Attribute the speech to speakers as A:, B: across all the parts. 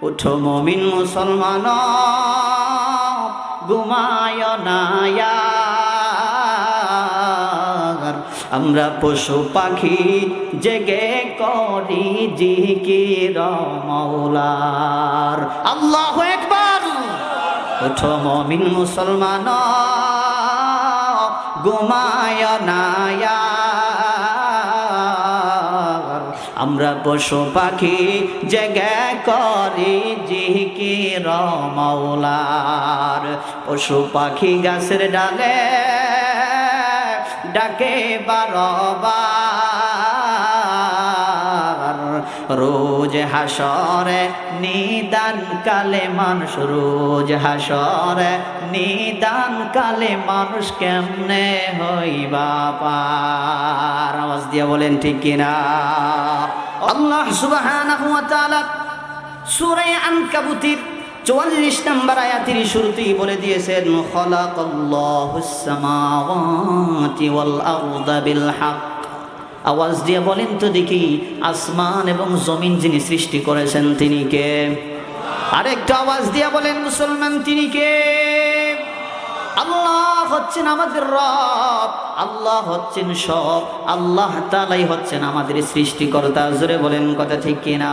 A: উঠো মুমিন মুসলমান, ঘুমায় না আর। আমরা পশু পাখি জেগে করি জিকির মাওলার। আল্লাহু আকবার। উঠো মুমিন মুসলমান, ঘুমায় না আর। আমরা পশু পাখি জেগে করি জিকির মাওলার। পশু পাখি গাছের ডালে ডাকে বারবার, রোজ হাসরে নিদান কালে মানুষ, রোজ হাসরে নিদান কালে মানুষ কেমনে হইবা পার। আওয়াজ দিয়ে বলেন ঠিক কিনা? আল্লাহ সুবহানাহু ওয়া তাআলা সূরা আনকাবুতের 44 নম্বর আয়াতের শুরুতেই বলে দিয়েছেন, খালাকাল্লাহুস সামাওয়াতি ওয়াল আরদা বিল হক। আওয়াজ দিয়ে বলেন তো দেখি, আসমান এবং জমিন যিনি সৃষ্টি করেছেন তিনি কে? আরেকটা আওয়াজ দিয়ে বলেন মুসলমান, তিনি কে? আল্লাহ হচ্ছেন আমাদের রব, আল্লাহ হচ্ছেন সব, আল্লাহ তাআলাই হচ্ছেন আমাদের সৃষ্টিকর্তা। জোরে বলেন কথা ঠিক কিনা?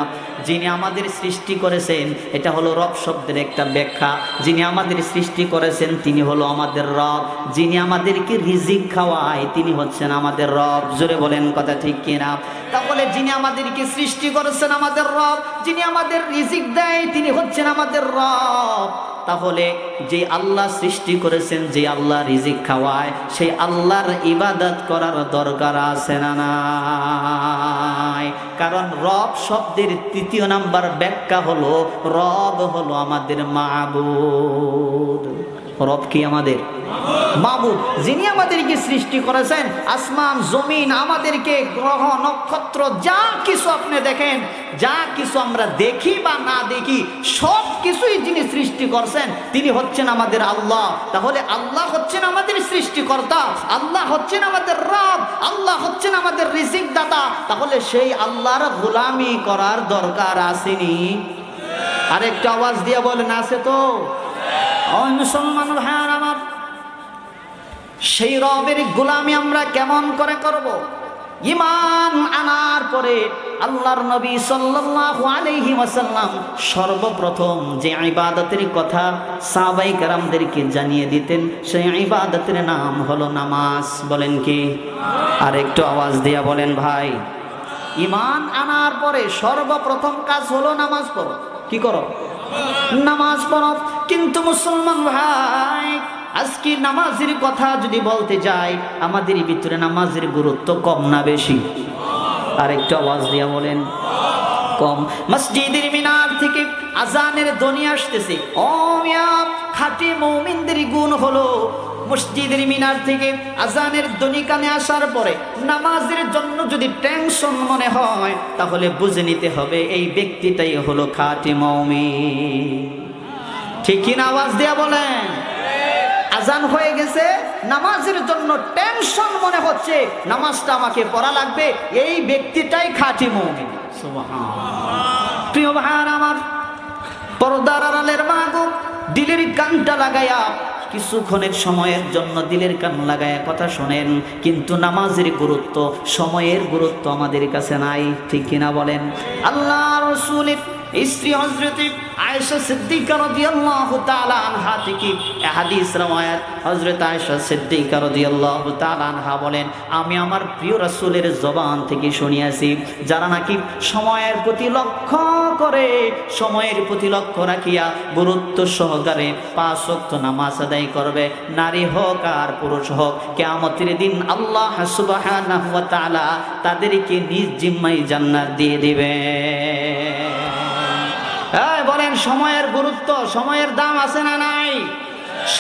A: যিনি আমাদের সৃষ্টি করেছেন, এটা হলো রব শব্দের একটা ব্যাখ্যা। যিনি আমাদের সৃষ্টি করেছেন তিনি হলো আমাদের রব। যিনি আমাদেরকে রিজিক খাওয়ায় তিনি হচ্ছেন আমাদের রব। জোরে বলেন কথা ঠিক কিনা? তাহলে যিনি আমাদেরকে সৃষ্টি করেছেন আমাদের রব, যিনি আমাদের রিজিক দেয় তিনি হচ্ছেন আমাদের রব। তাহলে যে আল্লাহ সৃষ্টি করেছেন, যে আল্লাহ রিজিক খাওয়ায়, সেই আল্লাহর ইবাদত করার দরকার আছে না নাই? কারণ রব শব্দের 3 নাম্বার ব্যাখ্যা হলো, রব হলো আমাদের মাবুদ। রব কি? আমাদের মাবুদ। যিনি আমাদেরকে সৃষ্টি করেছেন, আসমান জমিন, আমাদেরকে গ্রহ নক্ষত্র যা কিছু আপনি দেখেন, যা কিছু আমরা দেখি বা না দেখি, সব কিছুই যিনি সৃষ্টি করছেন তিনি হচ্ছেন আমাদের আল্লাহ। তাহলে আল্লাহ হচ্ছেন আমাদের সৃষ্টিকর্তা, আল্লাহ হচ্ছেন আমাদের রব, আল্লাহ হচ্ছেন আমাদের রিজিক দাতা। তাহলে সেই আল্লাহর গোলামি করার দরকার আসেনি? আরেকটা আওয়াজ দিয়ে বলেন, আছে তো? ওই মুসলমান ভাইয়ার আমার, সেই রবের গোলামি আমরা কেমন করে করব? ঈমান আনার পরে আল্লাহর নবী সাল্লাল্লাহু আলাইহি ওয়াসাল্লাম সর্বপ্রথম যে ইবাদতের কথা সাহাবায়ে কেরামদেরকে জানিয়ে দিতেন, সেই ইবাদতের নাম হলো নামাজ। বলেন কি? আর একটু আওয়াজ দিয়া বলেন ভাই। ঈমান আনার পরে সর্বপ্রথম কাজ হলো নামাজ পড়ো। কি করো? নামাজ পড়ো। কিন্তু মুসলমান ভাই, আজকে নামাজের কথা যদি বলতে যাই, আমাদের ভিতরে নামাজের গুরুত্ব কম না বেশি? আর একটু আওয়াজ দিয়া বলেন, কম। মসজিদের মিনার থেকে আজানের ধ্বনি আসতেছে, ও মিয়া, খাঁটি মুমিনদের গুণ হলো মসজিদের মিনার থেকে আজানের ধ্বনি কানে আসার পরে নামাজের জন্য যদি টেনশন মনে হয়, তাহলে বুঝে নিতে হবে এই ব্যক্তিটাই হলো খাঁটি মুমিন। ঠিক কিনা? আওয়াজ দিয়া বলেন। আজান হয়ে গেছে, নামাজের জন্য টেনশন মনে হচ্ছে, নামাজটা আমাকে পড়া লাগবে, এই ব্যক্তিটাই খাঁটি মুমিন। সুবহানাল্লাহ। প্রিয় ভাইরা আমার, পর্দার আড়ালের মা গো, দিলের কানটা লাগায়া কিছুক্ষণের সময়ের জন্য দিলের কান লাগায়া কথা শোনেন। কিন্তু নামাজের গুরুত্ব, সময়ের গুরুত্ব আমাদের কাছে নাই। ঠিক কিনা বলেন? আল্লাহ রাসূলের স্ত্রী হযরত আয়েশা সিদ্দিকা রাদিয়াল্লাহু তাআলা আনহা থেকে হাদিস রওয়ায়াত, হযরত আয়েশা সিদ্দিকা রাদিয়াল্লাহু তাআলা আনহা বলেন, আমি আমার প্রিয় রাসূলের জবান থেকে শুনিয়াছি, যারা নাকি সময়ের প্রতি লক্ষ্য করে, সময়ের প্রতি লক্ষ্য রাখিয়া গুরুত্ব সহকারে 5 ওয়াক্ত নামাজ আদায় করবে, নারী হোক আর পুরুষ হোক, কিয়ামতের দিন আল্লাহ সুবহানাহু ওয়া তাআলা তাদেরকে নিজ জিম্মায় জান্নাত দিয়ে দিবে। বলেন, সময়ের গুরুত্ব, সময়ের দাম আছে না নাই?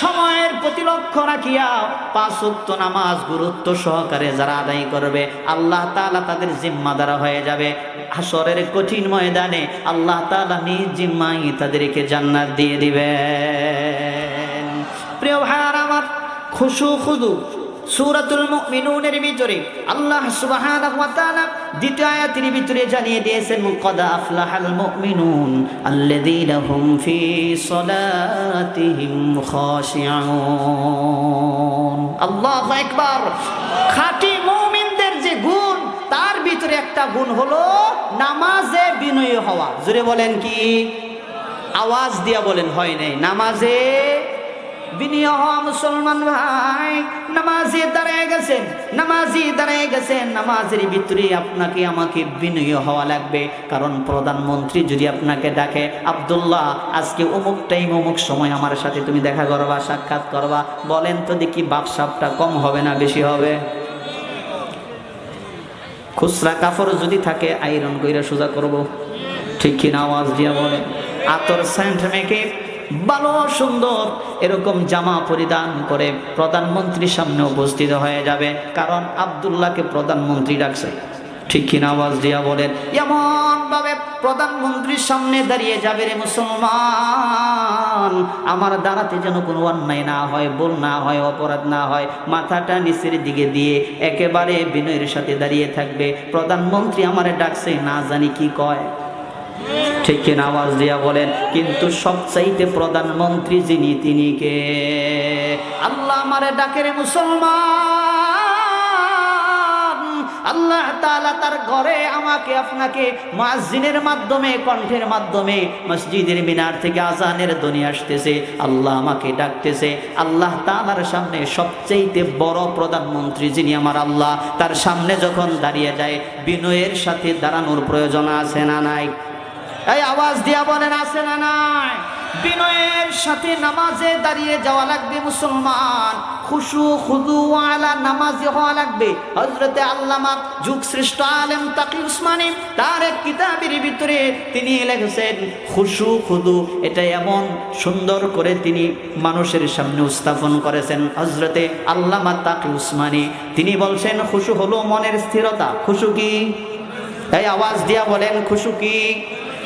A: সময়ের প্রতি লক্ষ্য রাখিয়া 5 ওয়াক্ত নামাজ গুরুত্ব সহকারে যারা আদায় করবে, আল্লাহ তাআলা তাদের জিম্মাদার হয়ে যাবে। হাসরের কঠিন ময়দানে আল্লাহ তাআলা নিজ জিম্মায় তাদেরকে জান্নাত দিয়ে দিবেন। প্রিয় ভাইরা আমার, খুশু খুদু সূরাতুল মুমিনুনের ভিতরে আল্লাহ সুবহানাহু ওয়া তাআলা দ্বিতীয় আয়াতের ভিতরে জানিয়ে দিয়েছেন ক্বাদ আফলাহাল মুমিনুন আল্লাযীনা হুম ফি সালাতিহিম খাশিউন। আল্লাহু আকবার। খাঁটি মুমিনদের যে গুণ, তার ভিতরে একটা গুণ হলো নামাজে বিনয়ী হওয়া। জোরে বলেন কি? আওয়াজ দিয়া বলেন, হয় নাই। নামাজে বিনয়ী হওয়া। মুসলমান ভাই, নামাজে দাঁড়ায় গেছেন, নামাজি দাঁড়ায় গেছেন, নামাজের ভিতরে আপনাকে আমাকে বিনয়ী হওয়া লাগবে। কারণ প্রধানমন্ত্রী যদি আপনাকে ডাকে, আব্দুল্লাহ আজকে অমুক টাইম অমুক সময় আমার সাথে তুমি দেখা করবা, সাক্ষাৎ করবা, বলেন তো দেখি বাপসাপটা কম হবে না বেশি হবে? খুচরা কাপড় যদি থাকে আয়রন কইরা সোজা করব, ঠিক কিনা? আওয়াজ দিয়া বলেন। আতর সেন্ট মেখে ভালো সুন্দর এরকম জামা পরিধান করে প্রধানমন্ত্রীর সামনে উপস্থিত হয়ে যাবে, কারণ আব্দুল্লাহকে প্রধানমন্ত্রী ডাকছে, ঠিক কিনা? আওয়াজ দিয়া বলেন। এমন ভাবে প্রধানমন্ত্রীর সামনে দাঁড়িয়ে যাবে রে মুসলমান, আমার দাঁড়াতে যেন কোনো অন্যায় না হয়, ভুল না হয়, অপরাধ না হয়। মাথাটা নিচের দিকে দিয়ে একেবারে বিনয়ের সাথে দাঁড়িয়ে থাকবে। প্রধানমন্ত্রী আমারে ডাকছে, না জানি কি কয়, ঠিক কিনা? আওয়াজ দিয়া বলেন। কিন্তু সবচাইতে প্রধানমন্ত্রী যিনি, তিনি কে? আল্লাহ আমারে ডাকে রে মুসলমান। আল্লাহ তাআলা তার ঘরে আমাকে আপনাকে মুয়াজ্জিনের মাধ্যমে, কণ্ঠের মাধ্যমে মসজিদের মিনার থেকে আজানের ধ্বনি আসতেছে, আল্লাহ আমাকে ডাকতেছে। আল্লাহ তাআলার সামনে সবচাইতে বড় প্রধানমন্ত্রী যিনি আমার আল্লাহ, তার সামনে যখন দাঁড়িয়ে যায়, বিনয়ের সাথে দাঁড়ানোর প্রয়োজন আছে না নাই? এই আওয়াজ দিয়া বলেন, আছে না নাই? বিনয়ের সাথে নামাজে দাঁড়িয়ে যাওয়া লাগবে মুসলমান। খুশু খুদু ওয়ালা নামাজি হওয়া লাগবে। হযরতে আল্লামা যুগ শ্রেষ্ঠ আলেম তাকি উসমানী তার এক কিতাবের ভিতরে তিনি লিখেছেন খুশু খুদু, এটা এমন সুন্দর করে তিনি মানুষের সামনে উপস্থাপন করেছেন। হযরতে আল্লামা তাকি উসমানী তিনি বলছেন খুশু হলো মনের স্থিরতা। খুশু কি? এই আওয়াজ দিয়া বলেন, খুশু কি?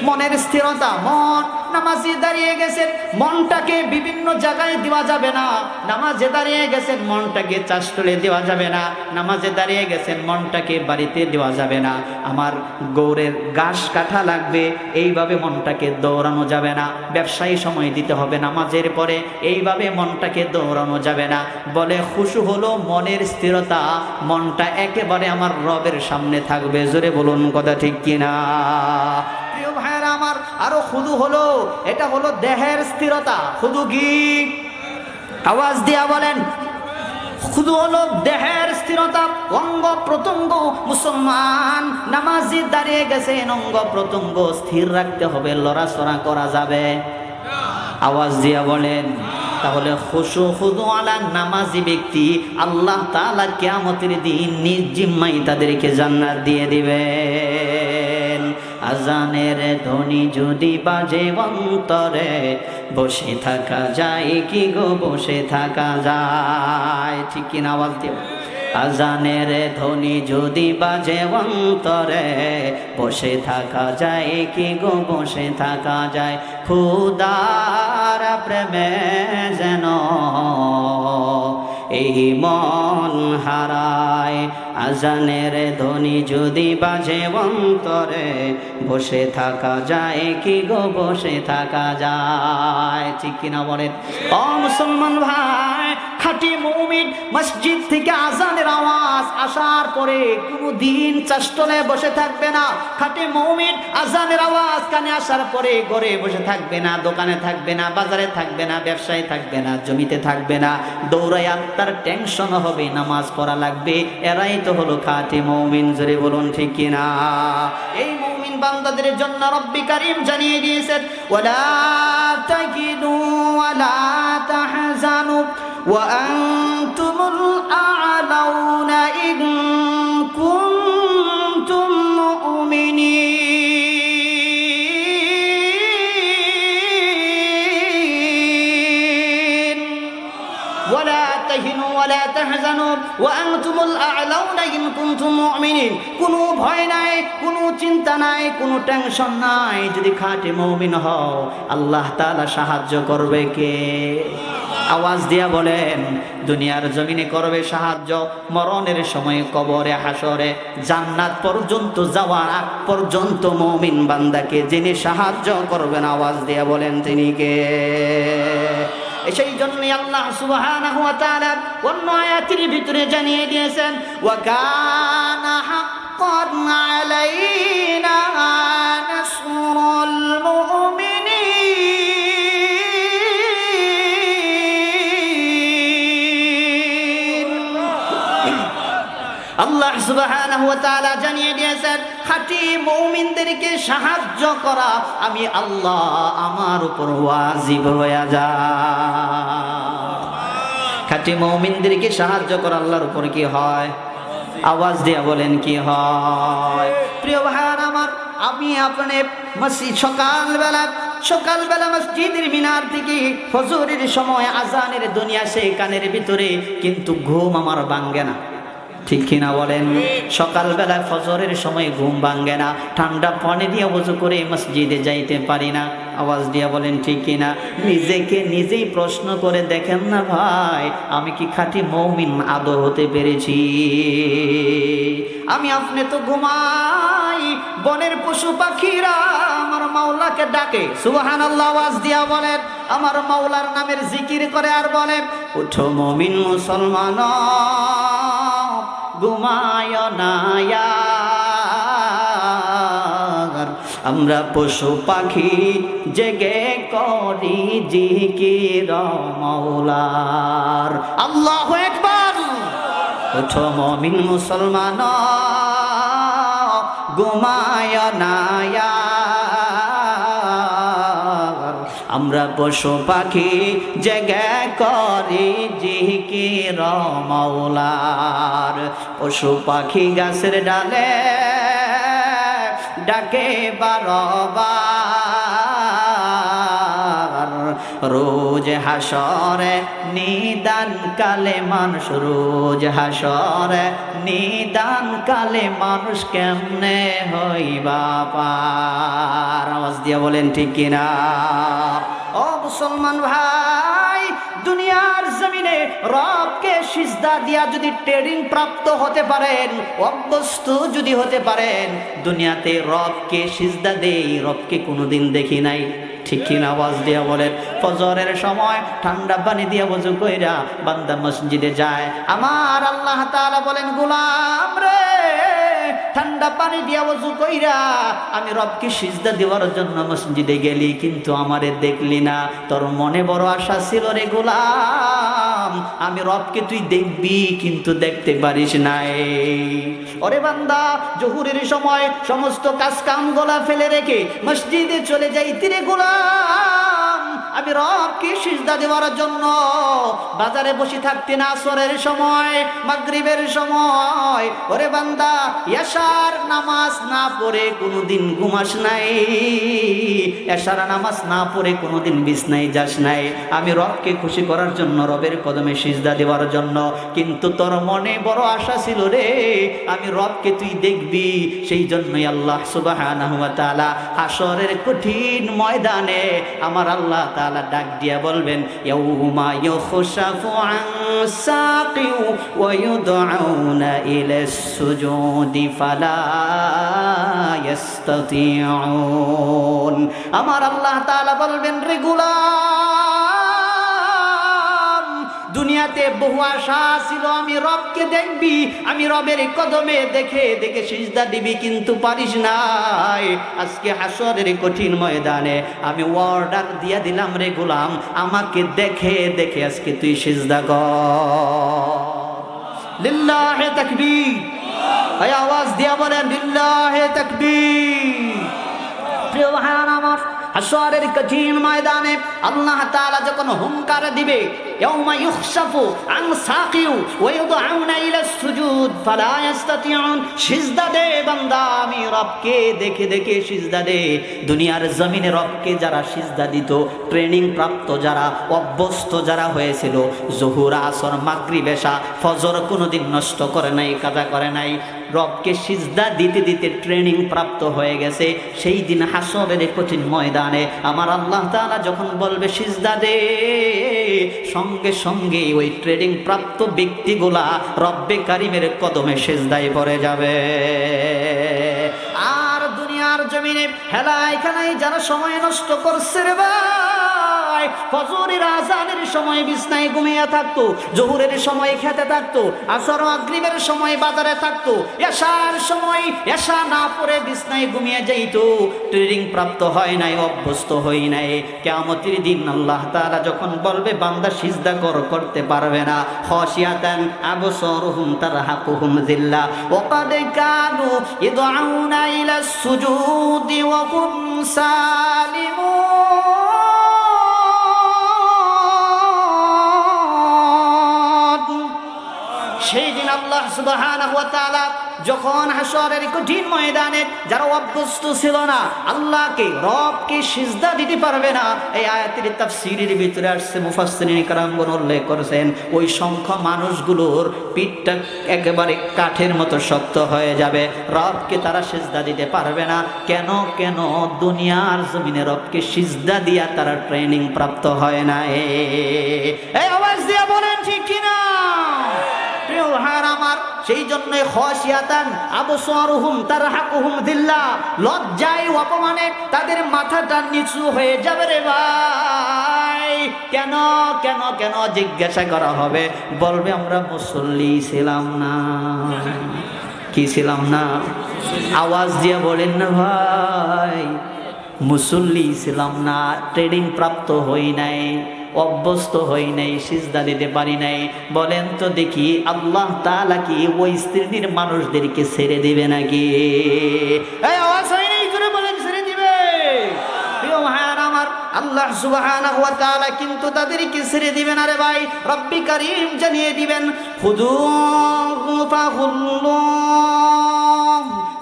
A: মনের স্থিরতা। মন নামাজে দাঁড়িয়ে গেছেন, মনটাকে বিভিন্ন জায়গায় দেওয়া যাবে না। নামাজে দাঁড়িয়ে গেছেন, মনটাকে চাষতলে দেওয়া যাবে না। নামাজে দাঁড়িয়ে গেছেন, মনটাকে বাড়িতে দেওয়া যাবে না। আমার গৌরের ঘাস কাটা লাগবে, এইভাবে মনটাকে দৌড়ানো যাবে না। ব্যবসায়ী সময় দিতে হবে নামাজের পরে, এইভাবে মনটাকে দৌড়ানো যাবে না। বলে খুশু হলো মনের স্থিরতা, মনটা একেবারে আমার রবের সামনে থাকবে। জোরে বলুন কথা ঠিক কিনা? প্রিয় ভাইরা আমার, আরো খুদু হলো, এটা হলো দেহের স্থিরতা। খুদু কি? আওয়াজ দিয়া বলেন। খুদু হলো দেহের স্থিরতা, অঙ্গ প্রত্যঙ্গ। মুসলমান নামাজি দাঁড়িয়ে গেছেন, অঙ্গ প্রত্যঙ্গ স্থির রাখতে হবে, লড়াচড়া করা যাবে? আওয়াজ দিয়া বলেন। তাহলে খুশু খুদু আলা নামাজি ব্যক্তি আল্লাহ তাআলা কিয়ামতের দিন নিজ জিম্মায় তাদেরকে জান্নাত দিয়ে দিবেন। আজানের ধ্বনি যদি বাজে অন্তরে, বসে থাকা যায় কি গো, বসে থাকা যায়, ঠিক কিনা? আওয়াজ দিয়ে। আজানের ধ্বনি যদি বাজে অন্তরে, বসে থাকা যায় কি গো, বসে থাকা যায়। খোদার প্রেমে যেন এই মন হারায়। আজানের ধ্বনি যদি বাজে অন্তরে, বসে থাকা যায় কি গো, বসে থাকা যায়, ঠিক কিনা বলেন? ও মুসলমান ভাই, খাঁটি মুমিন মসজিদ থেকে আজানের আওয়াজ আসার পরে কোনো দিন চাষতলে বসে থাকবে না। খাঁটি মুমিন আজানের আওয়াজ কানে আসার পরে ঘরে বসে থাকবে না, দোকানে থাকবে না, বাজারে থাকবে না, ব্যবসায় থাকবে না, জমিতে থাকবে না। দৌড়াইয়া তার টেনশন হবে, নামাজ পড়া লাগবে। এরাই তো হলো খাঁটি মুমিন। জোরে বলুন ঠিক কিনা? এই মুমিন বান্দাদের জন্য রব্বি কারীম জানিয়ে দিয়েছেন, ওয়ালা তাকিনু ওয়ালা তাহজানু ওয়া আনতুমুল আ'লাউনা ইন কুনতুম মুমিনিন। ওয়ালা তাহিনু ওয়ালা তাহজানু ওয়া আনতুমুল আ'লাউনা ইন কুনতুম মুমিনিন। কোনো ভয় নাই, কোনো চিন্তা নাই, কোনো টেনশন নাই। যদি খাঁটি মুমিন হও, আল্লাহ তাআলা সাহায্য করবে কে? আওয়াজ দিয়া বলেন, দুনিয়ার জমিনে করবে সাহায্য, মরণের সময় কবরে হাসরে জান্নাত পর্যন্ত যাওয়ার আগ পর্যন্ত মুমিন বান্দাকে যিনি সাহায্য করবেন, আওয়াজ দিয়া বলেন তিনি কে? সেই জন্যই আল্লাহ সুবহানাহু ওয়া তাআলা অন্য আয়াতের ভিতরে জানিয়ে দিয়েছেন, ওয়া কানা হাক্কান আলাইনা নাসরুল মুমিনিন। আল্লাহ সুবহানাহু ওয়া তাআলা জানিয়ে দিয়েছেন, খাঁটি মুমিনদেরকে সাহায্য করা আমি আল্লাহ আমার উপর ওয়াজিব হয়ে যায়। খাঁটি মুমিনদেরকে সাহায্য করা আল্লাহর উপর কি হয়? আওয়াজ দিয়ে বলেন কি হয়? প্রিয় ভাইয়ার আমার, আমি আপনি মসজিদ সকালবেলা মসজিদের মিনার থেকে ফজরের সময় আজানের দুনিয়া সেই কানের ভিতরে, কিন্তু ঘুম আমার ভাঙ্গে না, ঠিক কিনা বলেন? সকালবেলা ফজরের সময় ঘুম ভাঙ্গে না, ঠান্ডা পানি দিয়ে ওযু করে মসজিদে যাইতে পারি না, আওয়াজ দিয়া বলেন ঠিক কিনা? নিজেকে নিজেই প্রশ্ন করে দেখেন না ভাই, আমি কি খাঁটি মুমিন আদৌ হতে পেরেছি? আমি আপনি তো ঘুমাই, বনের পশু পাখিরা আমার মাওলাকে ডাকে, সুবহানাল্লাহ, আওয়াজ দিয়া বলেন, আমার মাওলার নামের জিকির করে আর বলে, উঠো মুমিন মুসলমান ঘুমায় না, আমরা পশু পাখি জেগে করি জিকির মাওলার। আল্লাহু আকবার। ওঠো মুমিন মুসলমান ঘুমায় না, আমরা পশু পাখি জেগে করি জিকির মাওলার। পশু পাখি গাছের ডালে ডাকে বারবার, রোজ হাসরে নিদান কালে মানুষ, রোজ হাসরে নিদান কালে মানুষ কেমনে হইবা পার? আওয়াজ দিয়া বলেন ঠিক কিনা? ও মুসলমান ভাই, দুনিয়ার জমিনে রবকে সিজদা দিয়া যদি ট্রেনিং প্রাপ্ত হতে পারেন, অভ্যস্ত যদি হতে পারেন, দুনিয়াতে রবকে সিজদা দেই, রবকে কোনোদিন দেখি নাই, ঠিক কিনা? আওয়াজ দিয়া বলেন। ফজরের সময় ঠান্ডা পানি দিয়া ওযু কইরা বান্দা মসজিদে যায়, আমার আল্লাহ তাআলা বলেন, গোলাম রে, ঠান্ডা পানি দিয়া ওযু কইরা আমি রবকে সিজদা দেওয়ার জন্য মসজিদে গেলি, কিন্তু আমারে দেখলি না। তোর মনে বড় আশা ছিল রে গোলাম, আমি রবকে তুই দেখবি, কিন্তু দেখতে পারিস নাই। ওরে বান্দা, জোহরের সময় সমস্ত কাজ কাম গোলা ফেলে রেখে মসজিদে চলে যাইতি রে গোলাম, আমি রবকে সিজদা দেওয়ার জন্য বাজারে বসে থাকতে না। আসরের সময়, মাগরিবের সময়, ওরে বান্দা, এশার নামাজ না পড়ে কোনোদিন ঘুমাস নাই, এশার নামাজ না পড়ে কোনোদিন বিছনায় যাস নাই, আমি রবকে খুশি করার জন্য, রবের কদমে সিজদা দেওয়ার জন্য। কিন্তু তোর মনে বড় আশা ছিল রে, আমি রবকে তুই দেখবি। সেই জন্যই আল্লাহ সুবহানাহু ওয়া তাআলা হাসরের কঠিন ময়দানে আমার আল্লাহ তাআলা ডাক দিয়া বলবেন, ইয়াউমা ইউখশাফু আন সাকি ওয়া ইউদউনা ইলাস সুজুদি ফালা ইস্তাতিউন। আমার আল্লাহ তাআলা বলবেন, রে গোলাম, দুনিয়াতে বহু আশা ছিল আমি রবকে দেখবি, আমি রবের কদমে দেখে দেখে সিজদা দিবি, কিন্তু পারিস নাই। আজকে হাসরের কঠিন ময়দানে আমি অর্ডার দিয়া দিলাম, রে গোলাম, আমাকে দেখে দেখে আজকে তুই সিজদা কর। লিল্লাহি তাকবীর। এই আওয়াজ দিয়া বলেন লিল্লাহি তাকবীর। প্রিয় ভাইরা আমার, হাসরের কঠিন ময়দানে আল্লাহ তাআলা যখন হুঙ্কার দিবে, ইয়াউমা ইউখশাফু আন সাকি ওয়া ইউদউনা ইলাস সুজুদ ফালা ইস্তাতিউন, সিজদা দে বান্দা, আমি রবকে দেখে দেখে সিজদা দে। দুনিয়ার জমিনে রবকে যারা সিজদা দিত, ট্রেনিং প্রাপ্ত যারা, অভ্যস্ত যারা হয়েছিল, জোহর আসর মাগরিব এশা ফজর কোনোদিন নষ্ট করে নাই, কাজা করে নাই, রবকে সিজদা দিতে দিতে ট্রেনিং প্রাপ্ত হয়ে গেছে, সেই দিন হাসরের কঠিন ময়দানে আমার আল্লাহ তাআলা যখন বলবে সিজদা দে, সঙ্গে সঙ্গে ওই ট্রেনিং প্রাপ্ত ব্যক্তিগুলা রব্বে কারিমের কদমে সিজদায় পড়ে যাবে। আর দুনিয়ার জমিনে হেলায় খেলায় যারা সময় নষ্ট করছে রে ভাই, ফজরের আযানের সময় বিছনায় ঘুমিয়ে থাকতো, জোহরের সময় খেতে থাকতো, আসর মাগরিবের সময় বাজারে থাকতো, এশার সময় এশা না পড়ে বিছনায় ঘুমিয়ে যাইতো, ট্রেনিং প্রাপ্ত হয় নাই, অভ্যস্ত হই নাই। কিয়ামতের দিন আল্লাহ তাআলা যখন বলবে বান্দা সিজদা করতে পারবে না, খাশিয়াতান আবসারুহুম তারহাকুহুম যিল্লা ওয়া ক্বাদ কানু ইদউনা ইলা সুজুদি ওয়া হুম সালিমুন। সেই দিন আল্লাহ সুবহানাহু ওয়া তাআলা যখন হাসরের কঠিন ময়দানে যারা অভ্যস্ত ছিল না, আল্লাহকে রবকে সিজদা দিতে পারবে না, এই আয়াতের তাফসীরের ভিতরে আসছে, মুফাসসিরিন কেরামগণ উল্লেখ করেছেন ওই সংখ্যা মানুষগুলোর পিঠটা একেবারে কাঠের মতো শক্ত হয়ে যাবে, রবকে তারা সিজদা দিতে পারবে না। কেন কেন? দুনিয়ার জমিনে রবকে সিজদা দিয়া তারা ট্রেনিং প্রাপ্ত হয় না। এই আওয়াজ দিয়ে বলেন ঠিক কিনা? প্রিয় ভাইরা আমার, সেই জন্য খাশিয়াতান আবসারুহুম তারহাকুহুম যিল্লা, লজ্জায় অপমানে তাদের মাথাটা নিচু হয়ে যাবে রে ভাই। কেন কেন কেন জিজ্ঞাসা করা হবে, বলবে আমরা মুসল্লি ছিলাম না। কি ছিলাম না? আওয়াজ দিয়ে বলেন না ভাই, মুসল্লি ছিলাম না, ট্রেনিং প্রাপ্ত হই নাই, অভ্যস্ত হই নাই, সিজদা দিতে পারি নাই। বলেন তো দেখি আল্লাহ তাআলা কি ওই শ্রেণীর মানুষদেরকে ছেড়ে দিবে নাকি? এই আওয়াজ হয় নাই, জোরে বলেন ছেড়ে দিবে? প্রিয় ভাইরা আমার, আল্লাহ সুবহানাহু ওয়া তাআলা কিন্তু তাদেরকে ছেড়ে দিবেন না রে ভাই। রব্বি কারীম জানিয়ে দিবেন, খুযূহু ফাগুল্লুহ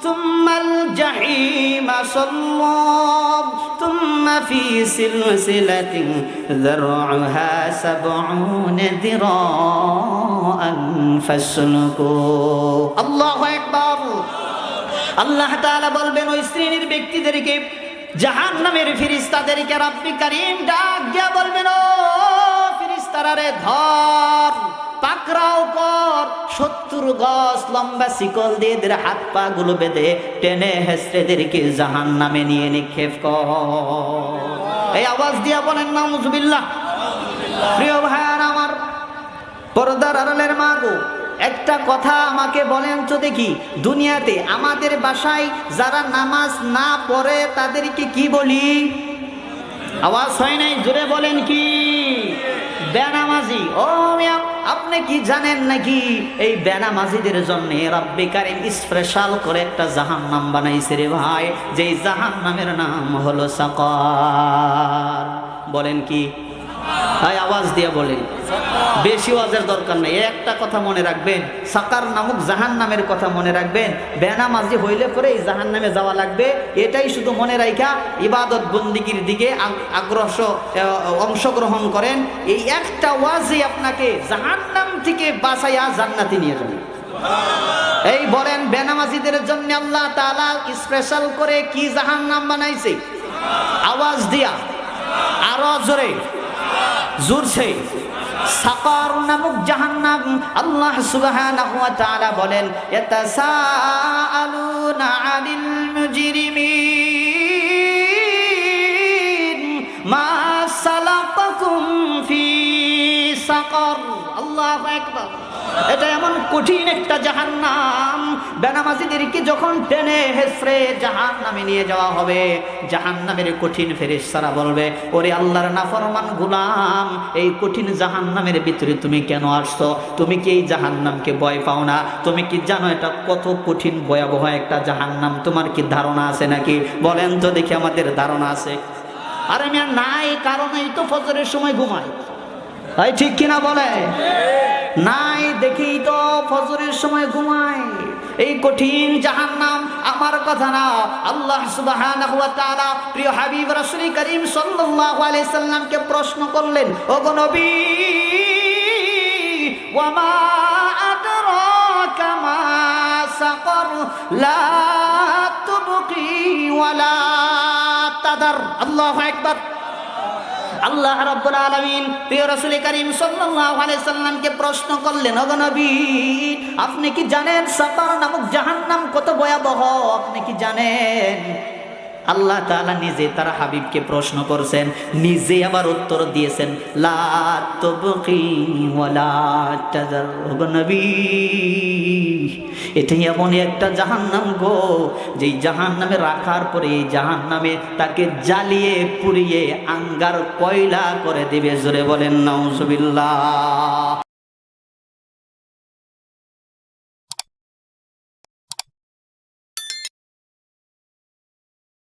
A: থুম্মাল জাহিমা সাল্লুহ থুম্মা ফি সিলসিলাতিন যারউহা সাবউনা যিরাআন ফাসলুকু। আল্লাহু আকবার। আল্লাহ তাআলা বলবেন ওই শ্রেণীর ব্যক্তিদেরকে, জাহান্নামের ফেরেশতাদেরকে রব্বি কারীম ডাক দিয়া বলবেন, ও ফেরেশতারা রে, ধর, পাকড়াও কর, 70 গজ লম্বা শিকল দিয়ে এদের হাত পা গুলো বেঁধে টেনে হেসড়েদেরকে জাহান্নামে নিয়ে নিক্ষেপ কর। এই আওয়াজ দিয়া বলেন নাউজুবিল্লাহ। প্রিয় ভাইয়ার আমার, পর্দার আড়ালের মা গো, একটা কথা আমাকে বলেন তো দেখি, দুনিয়াতে আমাদের বাসায় যারা নামাজ না পড়ে তাদেরকে কি বলি? আওয়াজ হয় নাই, জোরে বলেন কি? বেনামাজি। ও মিয়া, আপনি কি জানেন নাকি এই বেনামাজিদের জন্য রব্বে কারীম স্পেশাল করে একটা জাহান্নাম বানাইছে রে ভাই, যেই জাহান্নামের নাম হলো সাকার। বলেন কি? ভাই আওয়াজ দিয়ে বলেন। বেশি ওয়াজের দরকার নেই, একটা কথা মনে রাখবেন, সাকার নামক জাহান্নামের কথা মনে রাখবেন। বেনামাজি হইলে পরে এই জাহান্নামে যাওয়া লাগবে, এটাই শুধু মনে রাখা ইবাদত বন্দিগির দিকে অংশগ্রহণ করেন। এই একটা ওয়াজই আপনাকে জাহান্নাম থেকে বাঁচাইয়া জান্নাতে নিয়ে যাবে। এই বলেন, বেনামাজিদের জন্য আল্লাহ তাআলা স্পেশাল করে কি জাহান্নাম বানাইছে? আওয়াজ দিয়া আরো জোরে, জোরছে, সাকার নামক জাহান্নাম। আল্লাহ সুবহানাহু ওয়া তাআলা বলেন, ইয়াতাসাআলুনা আনিল মুজরিমিন মা সালাকাকুম ফি সাকার। আল্লাহু আকবার। এটা এমন কঠিন একটা জাহান্নাম, বেনামাজিদেরকে যখন টেনে হেসড়ে জাহান্নামে নিয়ে যাওয়া হবে, জাহান্নামের কঠিন ফেরেশতারা বলবে, ওরে আল্লাহর নাফরমান গোলাম, এই কঠিন জাহান্নামের ভিতরে তুমি কেন আসছো? তুমি কি এই জাহান্নামকে ভয় পাও না? তুমি কি জানো এটা কত কঠিন ভয়াবহ একটা জাহান্নাম? তোমার কি ধারণা আছে নাকি? বলেন তো দেখি, আমাদের ধারণা আছে? আরে মিয়া নাই, কারণেই তো ফজরের সময় ঘুমাই। তাই ঠিক কিনা বলে? নাই দেখেই তো ফজরের সময় ঘুমায়। এই কঠিন জাহান্নাম আমার কথা না, আল্লাহ সুবহানাহু ওয়া তাআলা প্রিয় হাবিব রাসূল করিম সাল্লাল্লাহু আলাইহি সাল্লামকে প্রশ্ন করলেন, ওগো নবী, ওয়া মা আদরাকা মা সাকর লা তুবকি ওয়ালা তাদার। আল্লাহু আকবার। আল্লাহ রাব্বুল আলামিন প্রিয় রাসূল করিম সাল্লাল্লাহু আলাইহি সাল্লামকে প্রশ্ন করলেন, ওগো নবী, আপনি কি জানেন সাকর নামক জাহান্নাম কত ভয়াবহ? আপনি কি জানেন? আল্লাহ তাআলা নিজে তার হাবিবকে প্রশ্ন করছেন, নিজে আবার উত্তর দিয়েছেন, লা তুবকি ওয়ালা তাদার। ওগো নবী, এটাই এমন একটা জাহান্নাম গো, যেই জাহান্নামে রাখার পরে এই জাহান্নামে তাকে জ্বালিয়ে পুড়িয়ে আঙ্গার কয়লা করে দিবে। জোরে বলেন নাউজুবিল্লাহ।